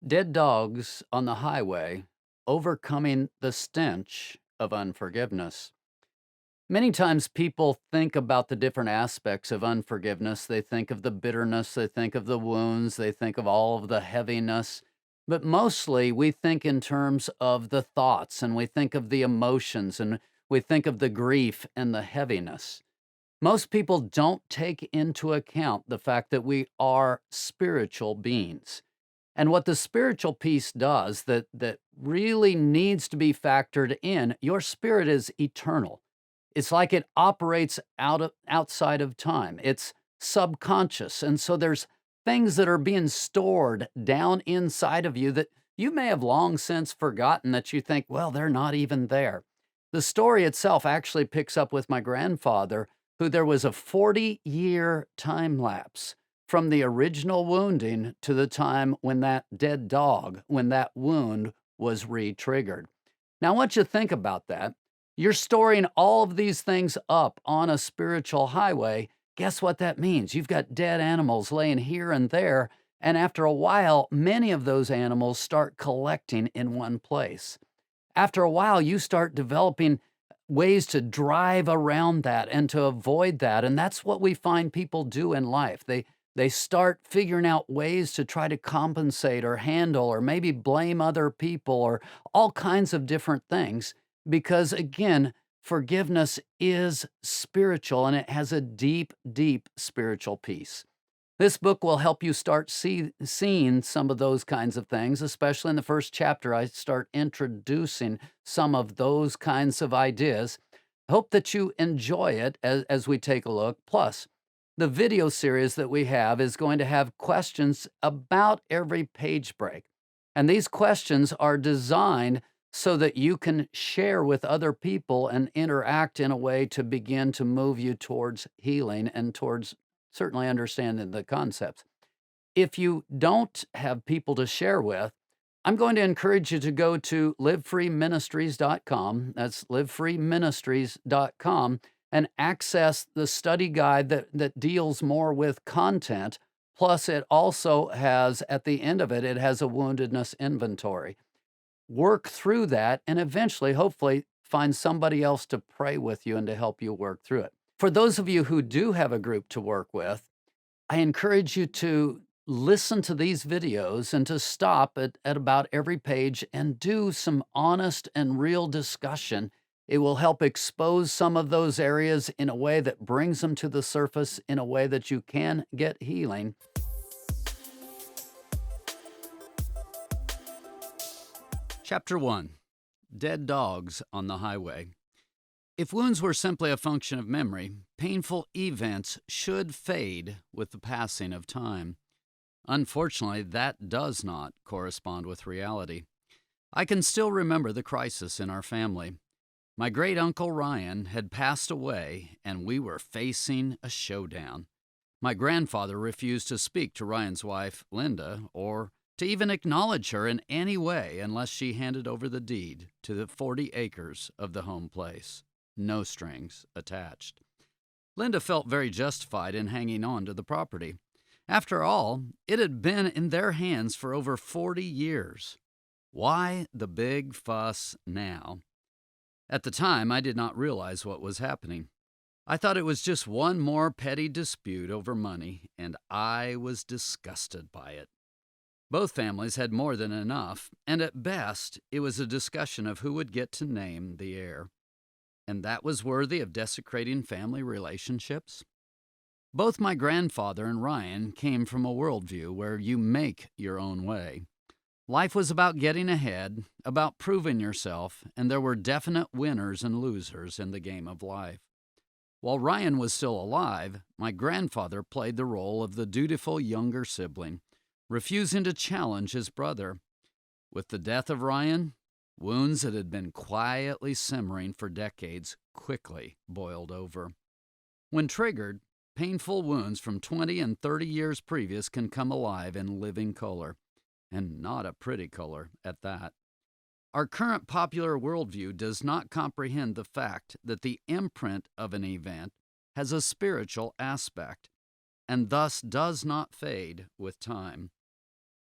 Dead dogs on the highway, overcoming the stench of unforgiveness. Many times people think about the different aspects of unforgiveness. They think of the bitterness, they think of the wounds, they think of all of the heaviness. But mostly we think in terms of the thoughts and we think of the emotions and we think of the grief and the heaviness. Most people don't take into account the fact that we are spiritual beings. And what the spiritual piece does that really needs to be factored in, your spirit is eternal. It's like it operates outside of time. It's subconscious. And so there's things that are being stored down inside of you that you may have long since forgotten that you think, well, they're not even there. The story itself actually picks up with my grandfather, who there was a 40-year time lapse from the original wounding to the time when that dead dog, when that wound was re-triggered. Now, I want you to think about that. You're storing all of these things up on a spiritual highway. Guess what that means? You've got dead animals laying here and there. And after a while, many of those animals start collecting in one place. After a while, you start developing ways to drive around that and to avoid that. And that's what we find people do in life. They start figuring out ways to try to compensate or handle or maybe blame other people or all kinds of different things because, again, forgiveness is spiritual and it has a deep, deep spiritual piece. This book will help you start seeing some of those kinds of things, especially in the first chapter. I start introducing some of those kinds of ideas. Hope that you enjoy it as we take a look. Plus, the video series that we have is going to have questions about every page break. And these questions are designed so that you can share with other people and interact in a way to begin to move you towards healing and towards certainly understanding the concepts. If you don't have people to share with, I'm going to encourage you to go to livefreeministries.com. That's livefreeministries.com and access the study guide that deals more with content. Plus, it also has, at the end of it, it has a woundedness inventory. Work through that and eventually, hopefully, find somebody else to pray with you and to help you work through it. For those of you who do have a group to work with, I encourage you to listen to these videos and to stop at about every page and do some honest and real discussion. It will help expose some of those areas in a way that brings them to the surface in a way that you can get healing. Chapter 1: Dead Dogs on the Highway. If wounds were simply a function of memory, painful events should fade with the passing of time. Unfortunately, that does not correspond with reality. I can still remember the crisis in our family. My great uncle Ryan had passed away, and we were facing a showdown. My grandfather refused to speak to Ryan's wife, Linda, or to even acknowledge her in any way unless she handed over the deed to the 40 acres of the home place. No strings attached. Linda felt very justified in hanging on to the property. After all, it had been in their hands for over 40 years. Why the big fuss now? At the time, I did not realize what was happening. I thought it was just one more petty dispute over money, and I was disgusted by it. Both families had more than enough, and at best, it was a discussion of who would get to name the heir. And that was worthy of desecrating family relationships? Both my grandfather and Ryan came from a worldview where you make your own way. Life was about getting ahead, about proving yourself, and there were definite winners and losers in the game of life. While Ryan was still alive, my grandfather played the role of the dutiful younger sibling, refusing to challenge his brother. With the death of Ryan, wounds that had been quietly simmering for decades quickly boiled over. When triggered, painful wounds from 20 and 30 years previous can come alive in living color, and not a pretty color at that. Our current popular worldview does not comprehend the fact that the imprint of an event has a spiritual aspect, and thus does not fade with time.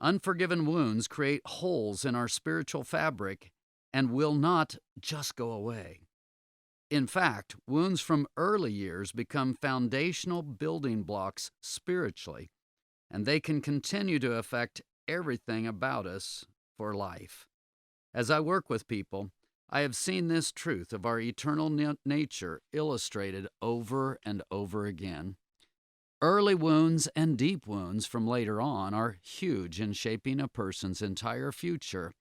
Unforgiven wounds create holes in our spiritual fabric and will not just go away. In fact, wounds from early years become foundational building blocks spiritually, and they can continue to affect everything about us for life. As I work with people, I have seen this truth of our eternal nature illustrated over and over again. Early wounds and deep wounds from later on are huge in shaping a person's entire future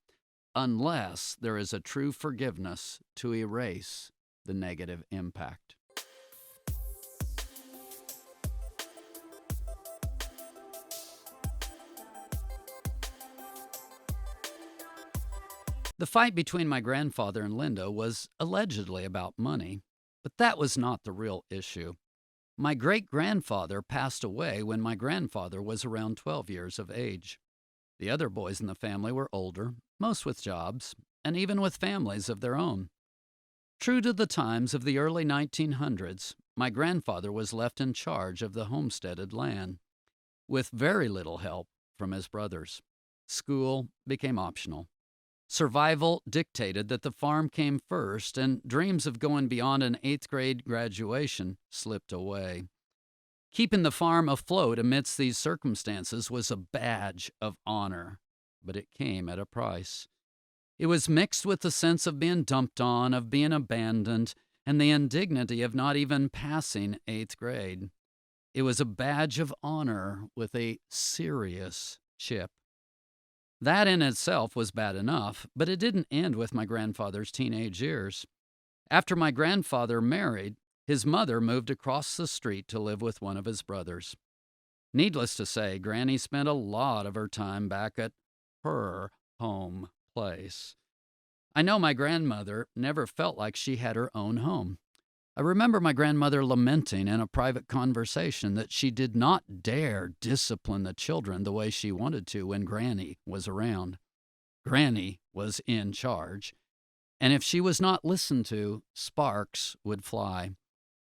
unless there is a true forgiveness to erase the negative impact. The fight between my grandfather and Linda was allegedly about money, but that was not the real issue. My great grandfather passed away when my grandfather was around 12 years of age. The other boys in the family were older, most with jobs, and even with families of their own. True to the times of the early 1900s, my grandfather was left in charge of the homesteaded land, with very little help from his brothers. School became optional. Survival dictated that the farm came first, and dreams of going beyond an 8th grade graduation slipped away. Keeping the farm afloat amidst these circumstances was a badge of honor, but it came at a price. It was mixed with the sense of being dumped on, of being abandoned, and the indignity of not even passing 8th grade. It was a badge of honor with a serious chip. That in itself was bad enough, but it didn't end with my grandfather's teenage years. After my grandfather married, his mother moved across the street to live with one of his brothers. Needless to say, Granny spent a lot of her time back at her home place. I know my grandmother never felt like she had her own home. I remember my grandmother lamenting in a private conversation that she did not dare discipline the children the way she wanted to when Granny was around. Granny was in charge, and if she was not listened to, sparks would fly.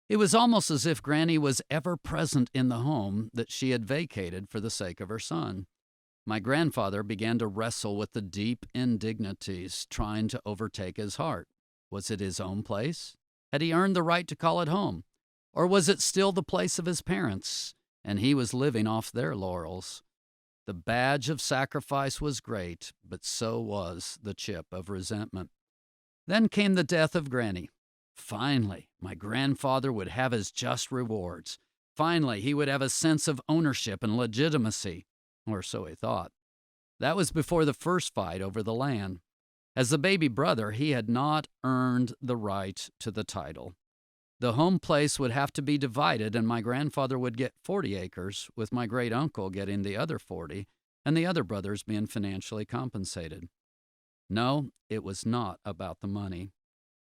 It was almost as if Granny was ever present in the home that she had vacated for the sake of her son. My grandfather began to wrestle with the deep indignities trying to overtake his heart. Was it his own place? Had he earned the right to call it home? Or was it still the place of his parents, and he was living off their laurels? The badge of sacrifice was great, but so was the chip of resentment. Then came the death of Granny. Finally, my grandfather would have his just rewards. Finally, he would have a sense of ownership and legitimacy, or so he thought. That was before the first fight over the land. As the baby brother, he had not earned the right to the title. The home place would have to be divided, and my grandfather would get 40 acres, with my great uncle getting the other 40, and the other brothers being financially compensated. No, it was not about the money.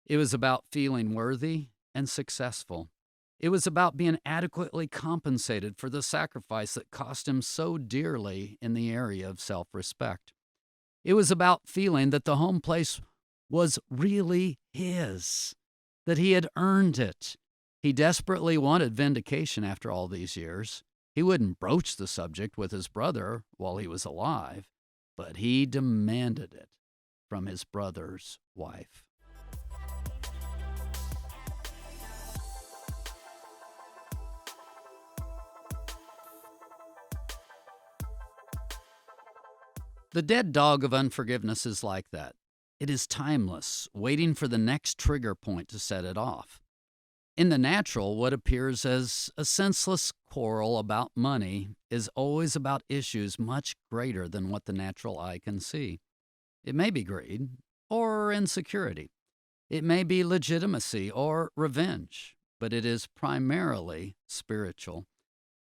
It was about feeling worthy and successful. It was about being adequately compensated for the sacrifice that cost him so dearly in the area of self-respect. It was about feeling that the home place was really his, that he had earned it. He desperately wanted vindication after all these years. He wouldn't broach the subject with his brother while he was alive, but he demanded it from his brother's wife. The dead dog of unforgiveness is like that. It is timeless, waiting for the next trigger point to set it off. In the natural, what appears as a senseless quarrel about money is always about issues much greater than what the natural eye can see. It may be greed or insecurity. It may be legitimacy or revenge, but it is primarily spiritual.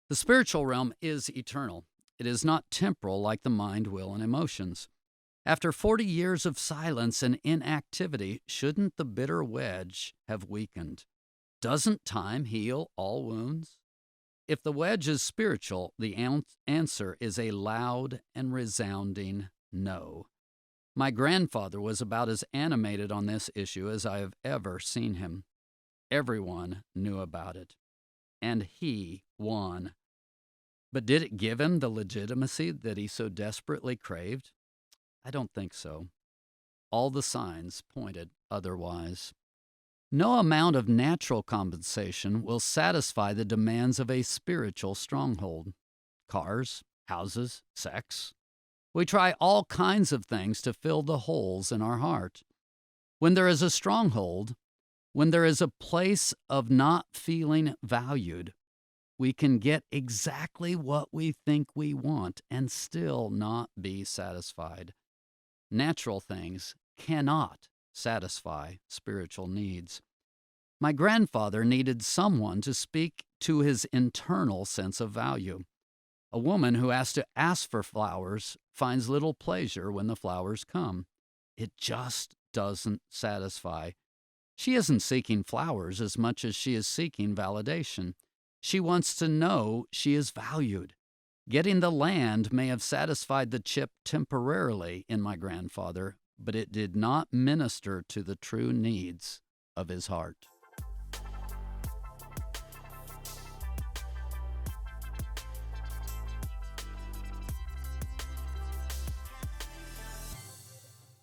The spiritual realm is eternal. It is not temporal like the mind, will, and emotions. After 40 years of silence and inactivity, shouldn't the bitter wedge have weakened? Doesn't time heal all wounds? If the wedge is spiritual, the answer is a loud and resounding no. My grandfather was about as animated on this issue as I have ever seen him. Everyone knew about it, and he won. But did it give him the legitimacy that he so desperately craved? I don't think so. All the signs pointed otherwise. No amount of natural compensation will satisfy the demands of a spiritual stronghold. Cars, houses, sex. We try all kinds of things to fill the holes in our heart. When there is a stronghold, when there is a place of not feeling valued, we can get exactly what we think we want and still not be satisfied. Natural things cannot satisfy spiritual needs. My grandfather needed someone to speak to his internal sense of value. A woman who has to ask for flowers finds little pleasure when the flowers come. It just doesn't satisfy. She isn't seeking flowers as much as she is seeking validation. She wants to know she is valued. Getting the land may have satisfied the chip temporarily in my grandfather, but it did not minister to the true needs of his heart.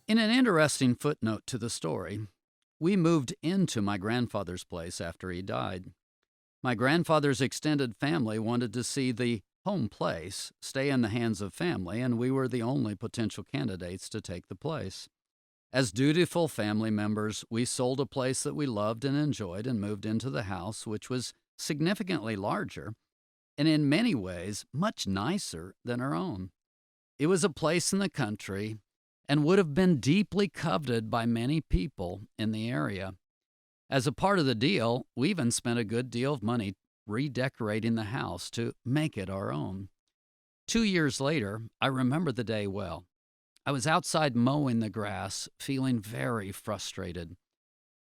In an interesting footnote to the story, we moved into my grandfather's place after he died. My grandfather's extended family wanted to see the home place stay in the hands of family, and we were the only potential candidates to take the place. As dutiful family members, we sold a place that we loved and enjoyed and moved into the house, which was significantly larger and in many ways much nicer than our own. It was a place in the country and would have been deeply coveted by many people in the area. As a part of the deal, we even spent a good deal of money redecorating the house to make it our own. 2 years later, I remember the day well. I was outside mowing the grass, feeling very frustrated.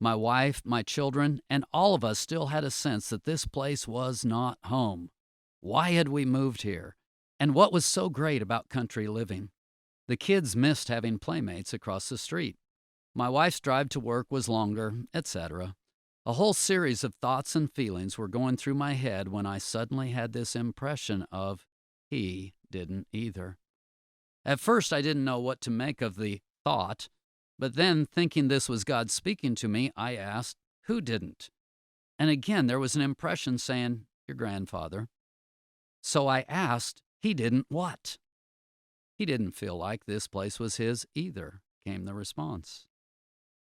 My wife, my children, and all of us still had a sense that this place was not home. Why had we moved here? And what was so great about country living? The kids missed having playmates across the street. My wife's drive to work was longer, etc. A whole series of thoughts and feelings were going through my head when I suddenly had this impression of, he didn't either. At first, I didn't know what to make of the thought, but then, thinking this was God speaking to me, I asked, who didn't? And again, there was an impression saying, your grandfather. So I asked, he didn't what? He didn't feel like this place was his either, came the response.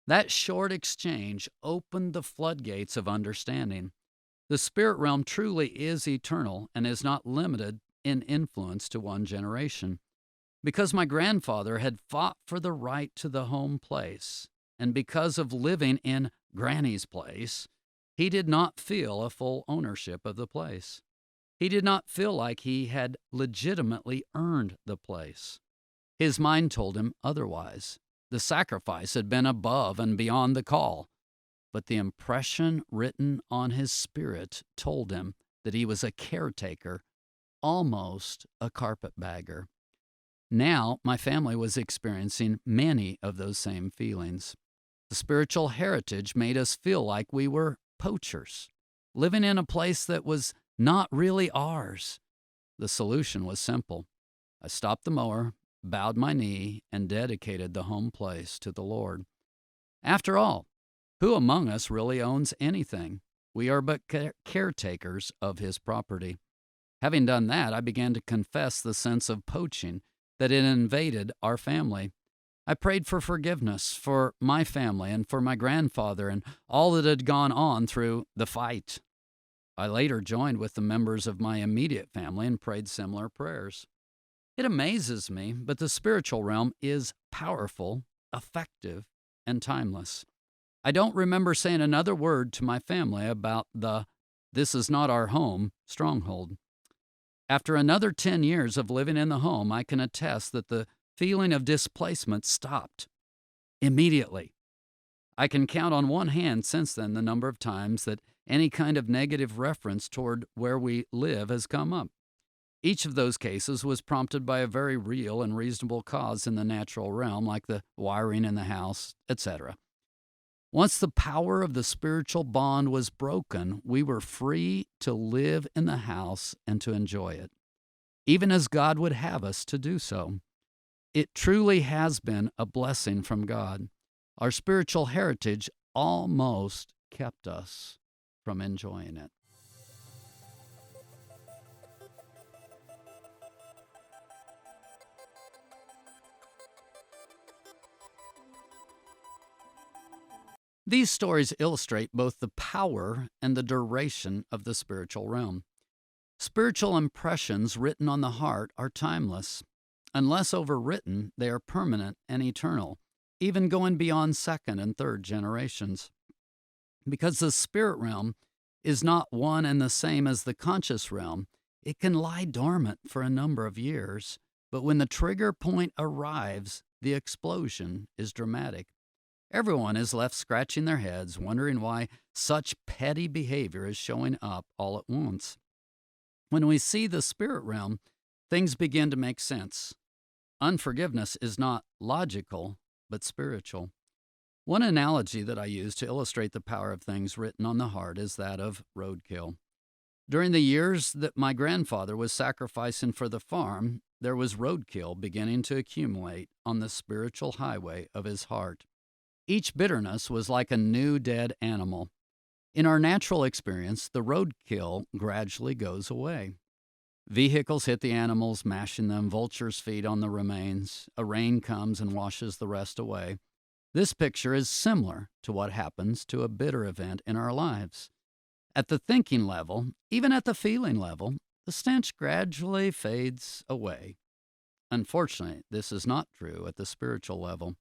That short exchange opened the floodgates of understanding. The spirit realm truly is eternal and is not limited in influence to one generation. Because my grandfather had fought for the right to the home place, and because of living in Granny's place, he did not feel a full ownership of the place. He did not feel like he had legitimately earned the place. His mind told him otherwise. The sacrifice had been above and beyond the call, but the impression written on his spirit told him that he was a caretaker, almost a carpetbagger. Now, my family was experiencing many of those same feelings. The spiritual heritage made us feel like we were poachers, living in a place that was not really ours. The solution was simple. I stopped the mower, bowed my knee, and dedicated the home place to the Lord. After all, who among us really owns anything? We are but caretakers of His property. Having done that, I began to confess the sense of poaching that had invaded our family. I prayed for forgiveness for my family and for my grandfather and all that had gone on through the fight. I later joined with the members of my immediate family and prayed similar prayers. It amazes me, but the spiritual realm is powerful, effective, and timeless. I don't remember saying another word to my family about the "this is not our home" stronghold. After another 10 years of living in the home, I can attest that the feeling of displacement stopped immediately. I can count on one hand since then the number of times that any kind of negative reference toward where we live has come up. Each of those cases was prompted by a very real and reasonable cause in the natural realm, like the wiring in the house, etc. Once the power of the spiritual bond was broken, we were free to live in the house and to enjoy it. even as God would have us to do so. It truly has been a blessing from God. Our spiritual heritage almost kept us from enjoying it. These stories illustrate both the power and the duration of the spiritual realm. Spiritual impressions written on the heart are timeless. Unless overwritten, they are permanent and eternal, even going beyond second and third generations. Because the spirit realm is not one and the same as the conscious realm, it can lie dormant for a number of years, but when the trigger point arrives, the explosion is dramatic. Everyone is left scratching their heads, wondering why such petty behavior is showing up all at once. When we see the spirit realm, things begin to make sense. Unforgiveness is not logical, but spiritual. One analogy that I use to illustrate the power of things written on the heart is that of roadkill. During the years that my grandfather was sacrificing for the farm, there was roadkill beginning to accumulate on the spiritual highway of his heart. Each bitterness was like a new dead animal. In our natural experience, the roadkill gradually goes away. Vehicles hit the animals, mashing them. Vultures feed on the remains. A rain comes and washes the rest away. This picture is similar to what happens to a bitter event in our lives. At the thinking level, even at the feeling level, the stench gradually fades away. Unfortunately, this is not true at the spiritual level.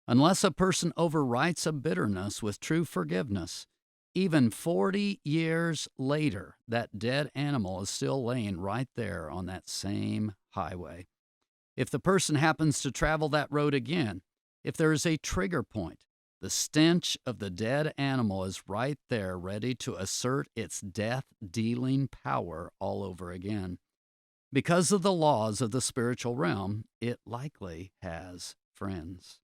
Unless a person overwrites a bitterness with true forgiveness, even 40 years later, that dead animal is still laying right there on that same highway. If the person happens to travel that road again, if there is a trigger point, the stench of the dead animal is right there ready to assert its death-dealing power all over again. Because of the laws of the spiritual realm, it likely has friends.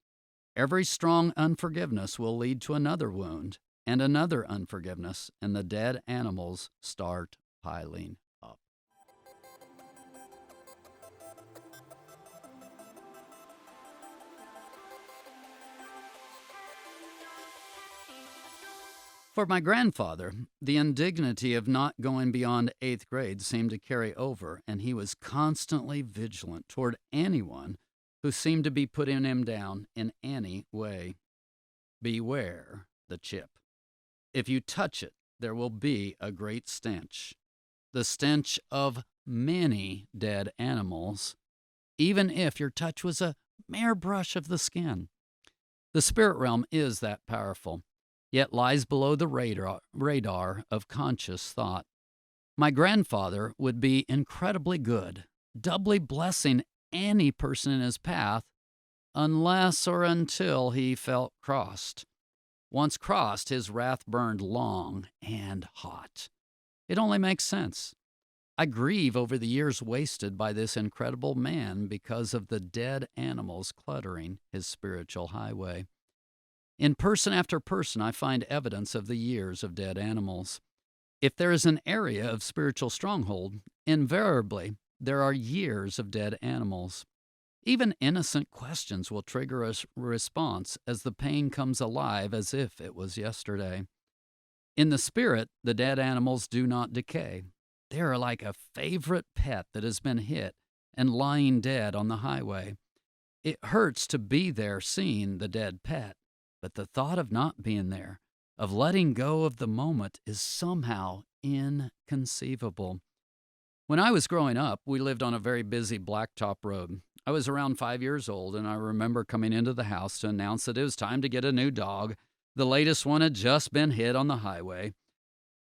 Every strong unforgiveness will lead to another wound and another unforgiveness, and the dead animals start piling up. For my grandfather, the indignity of not going beyond 8th grade seemed to carry over, and he was constantly vigilant toward anyone who seemed to be putting him down in any way. Beware the chip. If you touch it, there will be a great stench, the stench of many dead animals, even if your touch was a mere brush of the skin. The spirit realm is that powerful, yet lies below the radar of conscious thought. My grandfather would be incredibly good, doubly blessing any person in his path, unless or until he felt crossed. Once crossed, his wrath burned long and hot. It only makes sense. I grieve over the years wasted by this incredible man because of the dead animals cluttering his spiritual highway. In person after person, I find evidence of the years of dead animals. If there is an area of spiritual stronghold, invariably there are years of dead animals. Even innocent questions will trigger a response as the pain comes alive as if it was yesterday. In the spirit, the dead animals do not decay. They are like a favorite pet that has been hit and lying dead on the highway. It hurts to be there seeing the dead pet, but the thought of not being there, of letting go of the moment, is somehow inconceivable. When I was growing up, we lived on a very busy blacktop road. I was around 5 years old, and I remember coming into the house to announce that it was time to get a new dog. The latest one had just been hit on the highway.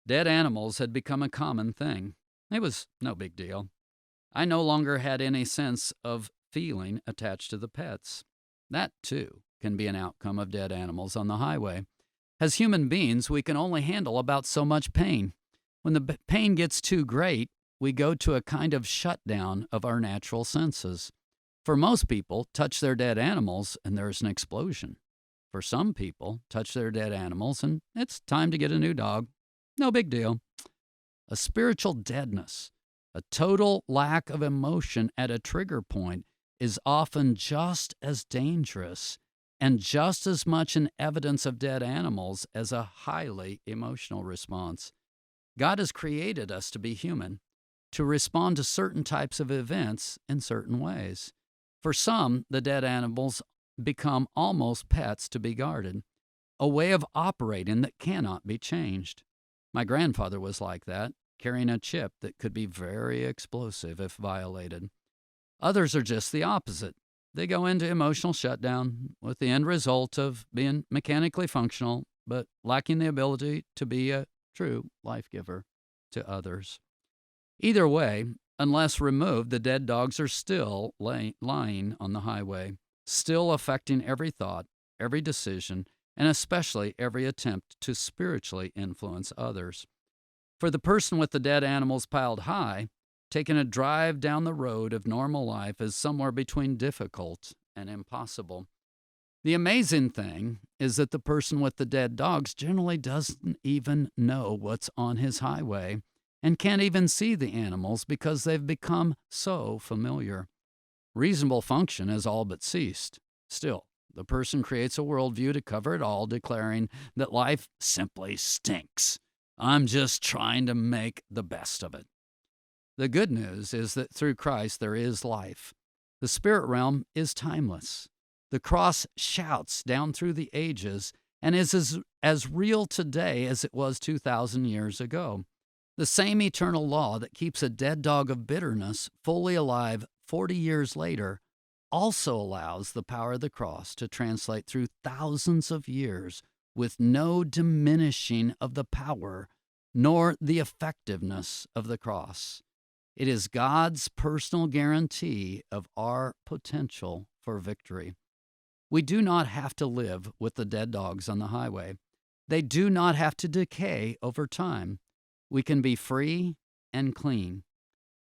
Dead animals had become a common thing. It was no big deal. I no longer had any sense of feeling attached to the pets. That, too, can be an outcome of dead animals on the highway. As human beings, we can only handle about so much pain. When the pain gets too great, we go to a kind of shutdown of our natural senses. For most people, touch their dead animals and there's an explosion. For some people, touch their dead animals and it's time to get a new dog. No big deal. A spiritual deadness A total lack of emotion at a trigger point is often just as dangerous and just as much an evidence of dead animals as a highly emotional response. God has created us to be human, to respond to certain types of events in certain ways. For some, the dead animals become almost pets to be guarded, a way of operating that cannot be changed. My grandfather was like that, carrying a chip that could be very explosive if violated. Others are just the opposite. They go into emotional shutdown with the end result of being mechanically functional, but lacking the ability to be a true life giver to others. Either way, unless removed, the dead dogs are still lying on the highway, still affecting every thought, every decision, and especially every attempt to spiritually influence others. For the person with the dead animals piled high, taking a drive down the road of normal life is somewhere between difficult and impossible. The amazing thing is that the person with the dead dogs generally doesn't even know what's on his highway and can't even see the animals because they've become so familiar. Reasonable function has all but ceased. Still, the person creates a worldview to cover it all, declaring that life simply stinks. I'm just trying to make the best of it. The good news is that through Christ there is life. The spirit realm is timeless. The cross shouts down through the ages and is as real today as it was 2,000 years ago. The same eternal law that keeps a dead dog of bitterness fully alive 40 years later also allows the power of the cross to translate through thousands of years with no diminishing of the power nor the effectiveness of the cross. It is God's personal guarantee of our potential for victory. We do not have to live with the dead dogs on the highway. They do not have to decay over time. We can be free and clean.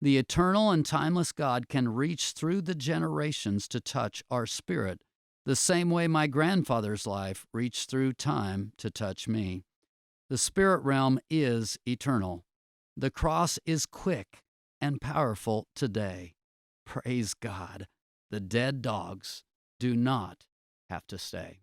The eternal and timeless God can reach through the generations to touch our spirit, the same way my grandfather's life reached through time to touch me. The spirit realm is eternal. The cross is quick and powerful today. Praise God. The dead dogs do not have to stay.